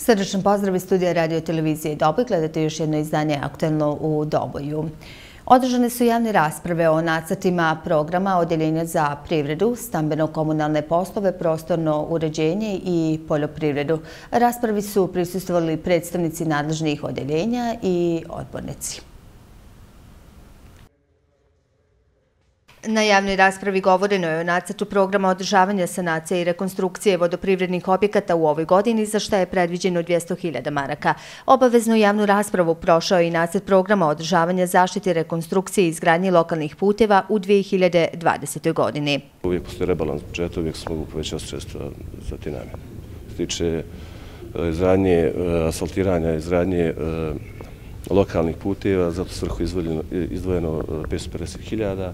Srdačan pozdrav iz studija radio televizije Doboj. Gledate još jedno izdanje Aktuelno u Doboju. Održane su javne rasprave o nacrtima programa Odeljenja za privredu, stambeno-komunalne poslove, prostorno uređenje i poljoprivredu. Raspravi su prisustvovali predstavnici nadležnih odeljenja i odbornici. Na javnoj raspravi govoreno je o nacrtu programa održavanja, sanacije i rekonstrukcije vodoprivrednih objekata u ovoj godini, za što je predviđeno 200.000 maraka. Obaveznu javnu raspravu prošao je i nacrt programa održavanja, zaštite, rekonstrukcije i izgradnje lokalnih puteva u 2020. godini. Uvijek postoji rebalans budžeta, uvijek se mogu povećati sredstva za te namjene. Što se tiče izgradnje, asfaltiranja, izgradnje lokalnih puteva, za tu svrhu izdvojeno 550.000.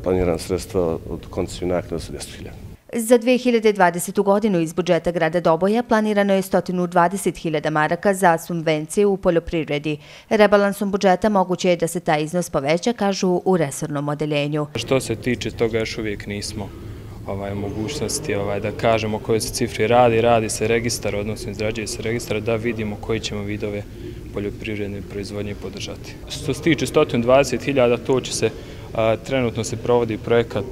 Planiran sredstva od koncesiju naknada su 200.000. Za 2020. godinu iz budžeta grada Doboja planirano je 120.000 maraka za subvencije u poljoprivredi. Rebalansom budžeta moguće je da se taj iznos poveća, kažu u resornom odeljenju. Što se tiče toga, još uvijek nismo mogućnosti da kažemo o kojoj se cifri radi se registar, odnosno izrađuje se registar, da vidimo koji ćemo vidove poljoprivredne proizvodnje podržati. Što se tiče 120.000, to će se, trenutno se provodi projekat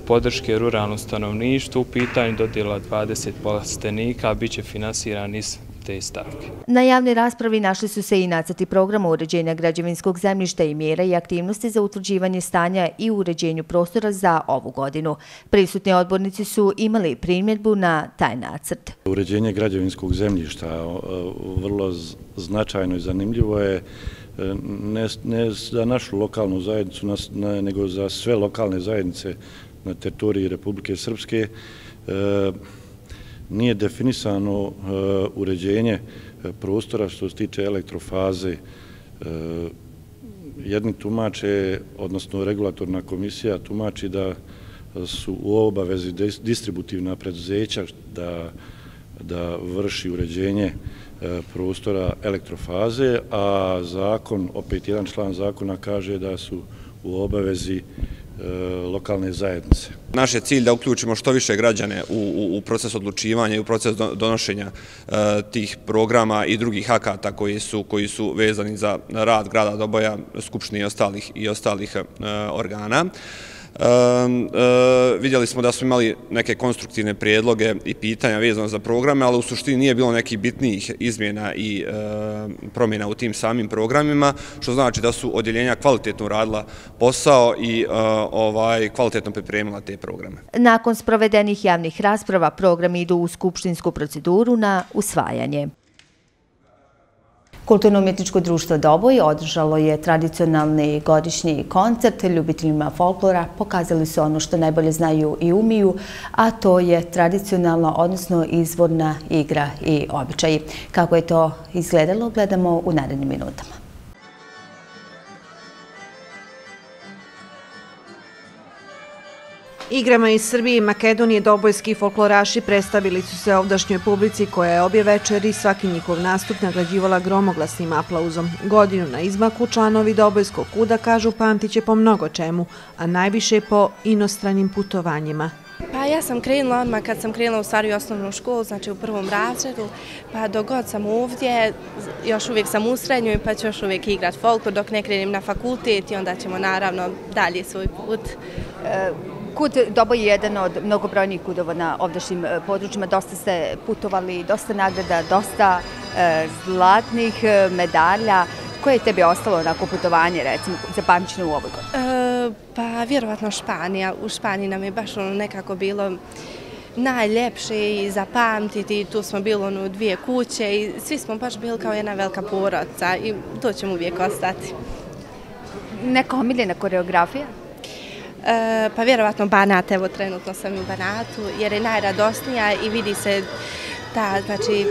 podrške ruralnom stanovništvu, u pitanju dodjela 20 plastenika, bit će finansiran iz te stavke. Na javnoj raspravi našli su se i nacrti programa uređenja građevinskog zemljišta i mjera i aktivnosti za utvrđivanje stanja i uređenju prostora za ovu godinu. Prisutni odbornici su imali primjedbu na taj nacrt. Uređenje građevinskog zemljišta vrlo značajno i zanimljivo je ne za našu lokalnu zajednicu, nego za sve lokalne zajednice na teritoriji Republike Srpske. Nije definisano uređenje prostora što se tiče elektrofaze. Jedni tumače, odnosno regulatorna komisija tumači da su u obavezi distributivna preduzeća da vrši uređenje prostora elektrofaze, a zakon, opet jedan član zakona kaže da su u obavezi lokalne zajednice. Naš je cilj da uključimo što više građane u proces odlučivanja i u proces donošenja tih programa i drugih akata koji su vezani za rad grada Doboja, Skupštine i ostalih organa. Vidjeli smo da smo imali neke konstruktivne prijedloge i pitanja vezano za programe, ali u suštini nije bilo nekih bitnijih izmjena i promjena u tim samim programima, što znači da su odjeljenja kvalitetno radila posao i kvalitetno pripremila te programe. Nakon sprovedenih javnih rasprava, programi idu u skupštinsku proceduru na usvajanje. Kulturno-umjetničko društvo Doboj održalo je tradicionalni godišnji koncert. Ljubiteljima folklora pokazali su ono što najbolje znaju i umiju, a to je tradicionalna, odnosno izvorna igra i običaji. Kako je to izgledalo, gledamo u narednim minutama. Igrama iz Srbije i Makedonije dobojski folkloraši predstavili su se ovdašnjoj publici koja je obje večeri svaki njihov nastup nagrađivala gromoglasnim aplauzom. Godinu na izmaku članovi Dobojskog kuda kažu pamtiće po mnogo čemu, a najviše po inostranim putovanjima. Pa ja sam krenula odmah kad sam krenula u stariju osnovnu školu, znači u prvom razredu, pa dok god sam ovdje, još uvijek sam u srednjoj, pa ću još uvijek igrati folklor dok ne krenem na fakultet i onda ćemo naravno dalje svoj put. Kud Doboj je jedan od mnogobrojnijih kudova na ovdašnjim područjima. Dosta ste putovali, dosta nagrada, dosta zlatnih medalja. Koje je tebi ostalo nakon putovanja, recimo, zapamćeno u ovoj godini? Pa vjerovatno Španija. U Španiji nam je baš nekako bilo najljepše i zapamtiti. Tu smo bili u dvije kuće i svi smo baš bili kao jedna velika porodica i to ćemo uvijek ostati. Neka omiljena koreografija? Pa vjerovatno Banat, evo trenutno sam u Banatu jer je najradosnija i vidi se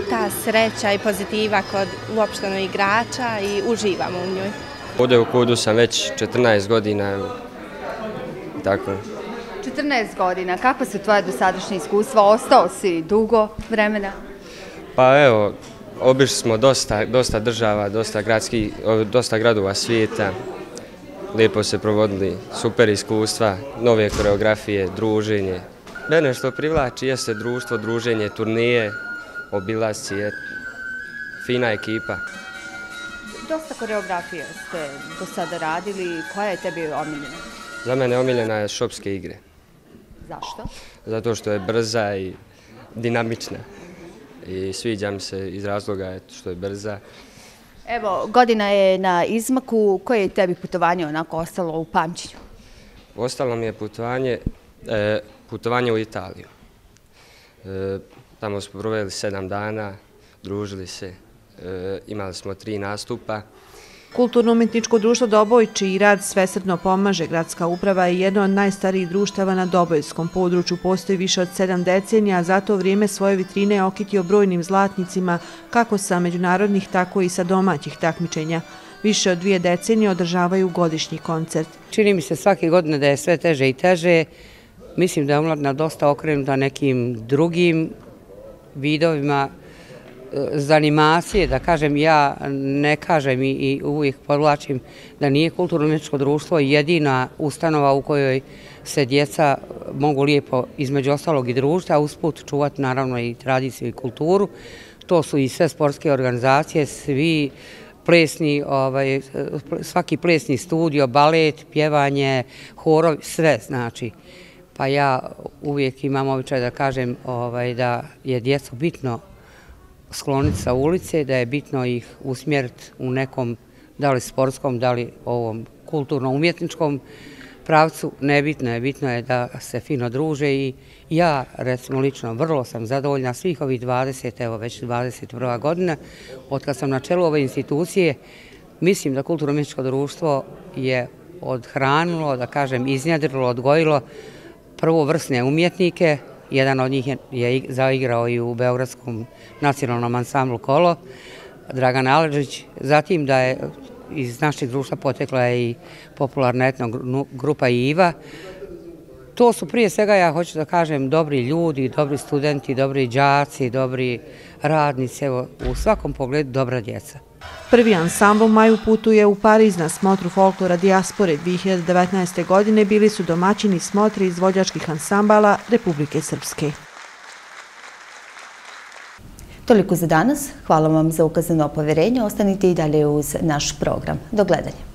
ta sreća i pozitiva kod uopšteno igrača i uživamo u njoj. Ovdje u kudu sam već 14 godina. Tako. 14 godina, kako su tvoje dosadašnje iskustva? Ostao si dugo vremena? Pa evo, obišli smo dosta država, dosta gradova svijeta. Lijepo se provodili, super iskustva, nove koreografije, druženje. Mene što privlači jeste društvo, druženje, turnije, obilasci, fina ekipa. Dosta koreografije ste do sada radili. Koja je tebi omiljena? Za mene omiljena je šopske igre. Zašto? Zato što je brza i dinamična. I sviđa mi se iz razloga što je brza. Evo, godina je na izmaku. Koje je tebi putovanje onako ostalo u pamćenju? Ostalo mi je putovanje u Italiju. Tamo smo proveli 7 dana, družili se, imali smo 3 nastupa. Kulturno-umjetničko društvo Doboj, čiji rad svesrdno pomaže gradska uprava, je jedno od najstarijih društava na Dobojskom području. Postoji više od 7 decenija, a za to vrijeme svoje vitrine je okitio brojnim zlatnicima, kako sa međunarodnih, tako i sa domaćih takmičenja. Više od 2 decenije održavaju godišnji koncert. Čini mi se svake godine da je sve teže i teže. Mislim da je omladina dosta okrenuta nekim drugim vidovima zanimacije, da kažem, ja ne kažem i uvijek podvlačim da nije kulturno-umjetničko društvo jedina ustanova u kojoj se djeca mogu lijepo između ostalog i družiti, a usput čuvati naravno i tradiciju i kulturu. To su i sve sportske organizacije, svi plesni, svaki plesni studio, balet, pjevanje, horovi, sve znači. Pa ja uvijek imam običaj da kažem da je djecu bitno skloniti sa ulice, da je bitno ih usmjeriti u nekom, da li sportskom, da li ovom kulturno-umjetničkom pravcu. Nebitno je, bitno je da se fino druže i ja, recimo lično, vrlo sam zadovoljna svih ovih 20, evo već 21. godina, od kad sam na čelu ove institucije. Mislim da kulturno-umjetničko društvo je odhranilo, da kažem, iznjedrilo, odgojilo prvovrsne umjetnike. Jedan od njih je zaigrao i u Beogradskom nacionalnom ansamblu Kolo, Dragan Aleđić. Zatim da je iz našeg društva potekla i popularna etno grupa Iva. To su prije svega, ja hoću da kažem, dobri ljudi, dobri studenti, dobri đaci, dobri radnici, evo, u svakom pogledu dobra djeca. Prvi ansambl Maju putuje u Pariz na smotru folklora dijaspore 2019. godine. Bili su domaćini smotre izvođačkih ansambala Republike Srpske. Toliko za danas. Hvala vam za ukazano poverenje. Ostanite i dalje uz naš program. Do gledanja.